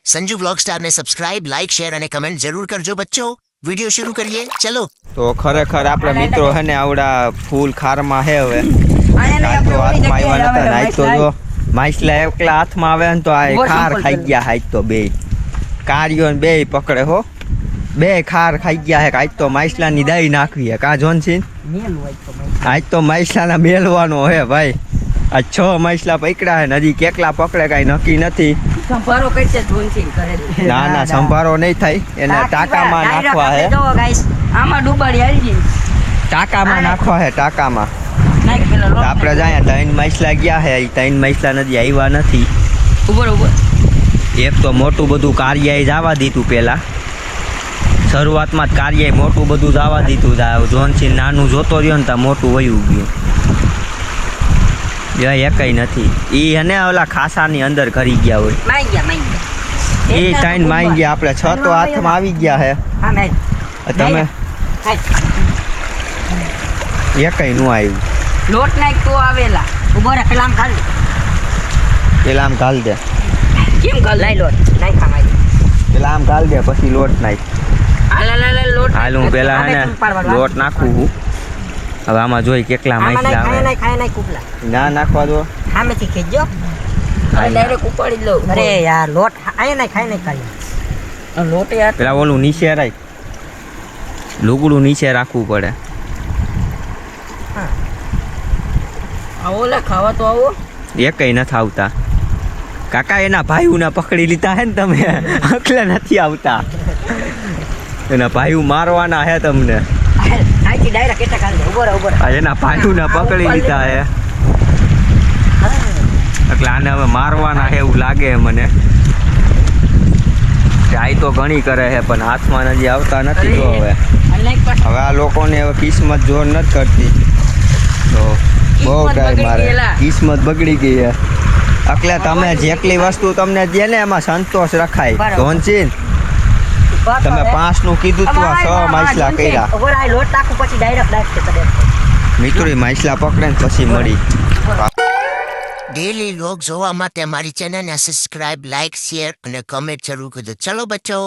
Sanju vlog star ने subscribe like share અને comment જરૂર કરજો બચ્ચો વિડિયો શરૂ કરીએ ચલો તો ખરેખર આપણા મિત્રો હે ને આવડા ફૂલ ખારમાં હે હવે કાલ તો હાથમાં આવ્યા નતા ને આજ તો જો માછલા એકલા હાથમાં આવે ને તો આ ખાર ખાઈ ગયા આજ તો બે કારિયો ને બે પકડે હો બે ખાર ખાઈ ગયા હે આજ તો માછલાની દહીં નાખવી હે કા જોનસિન આજ તો માછલાના મેલવાનો હે ભાઈ આ 6 માછલા પકડ્યા હે હજી કેટલા પકડે કાંઈ નક્કી નથી સંભારો કરશે ધોનથી કરે ના ના સંભારો નહીં થાય એને ટાકામાં નાખવા હે જો ગાઈસ આમાં ડુબાડી આવી ગઈ ટાકામાં નાખવા હે ટાકામાં નાખ પેલા લોટ આપણે જાય 3 માછલા ગયા હે 3 માછલા નથી આવ્યા નથી ઉપર એક તો મોટું બધું કાર્યાએ જવા દીધું પહેલા શરૂઆતમાં જ કાર્યાએ મોટું બધું જવા દીધું જોનસિંહ નાનું જોતો રહ્યો ને ત્યાં મોટું વયું ગયું એકઈ નથી ઈ હને ઓલા ખાસાની અંદર કરી ગયા હોય માઈ ગયા એ ટાઈમ માઈ ગયા આપણે 6 તો હાથમાં આવી ગયા હે હા મેં તમે એકઈ નું આવ્યું લોટ નાખ તો આવેલા ઉભો રે પેલા આમ ખાલ પેલા આમ ઘાલ દે કેમ ખાલ લઈ લોટ નાખ ખામાઈ પેલા આમ ઘાલ દે પછી લોટ નાખ હાલ લોટ હાલ હું પેલા હે ને લોટ નાખું હું હવે આમાં જોઈ કેટલા માછલા આવે ખાય નહીં કુપલા ના નાખવા દો સામેથી ખેંચજો ડાયરેક્ટ ઉપાડી લો અરે યાર લોટ આય નહીં ખાય નહીં ખાલી લોટ યાર પેલા ઓલું નીચે રાખ લુગડું નીચે રાખવું પડે આવો લે ખાવા તો આવો એકઈ નથી આવતા કાકા એના ભાઈઓને પકડી લીધા હે ને તમે અકલે નથી આવતા એના ભાઈઓ મારવાના હે તમને આઈથી ડાયરેક્ટ કેટલા કાલ દે ઉભો રે એના ભાઈઓને પકડી લીધા હે એટલે આને હવે મારવાના હે એવું લાગે મને ટ્રાય તો ઘણી કરે છે પણ હાથમાં હજી આવતા નથી તો હવે આ લોકોને હવે કિસ્મત જોર નથી કરતી તો બહુ ટ્રાય મારે કિસ્મત બગડી ગઈ છે એટલે તમે જેટલી વસ્તુ તમને દે ને એમાં સંતોષ રખાય ધોનસિંહ તમે 5 નું કીધું તું આ 6 માછલા કર્યા ઓરા લોટ નાખું પછી ડાયરેક્ટ નાખશે તને મિત્રો માછલા પકડે ને પછી મળી ડેલી વ્લોગ જોવા માટે મારી ચેનલને સબસ્ક્રાઇબ લાઇક શેર અને કમેન્ટ જરૂર કરજો ચલો બચ્ચો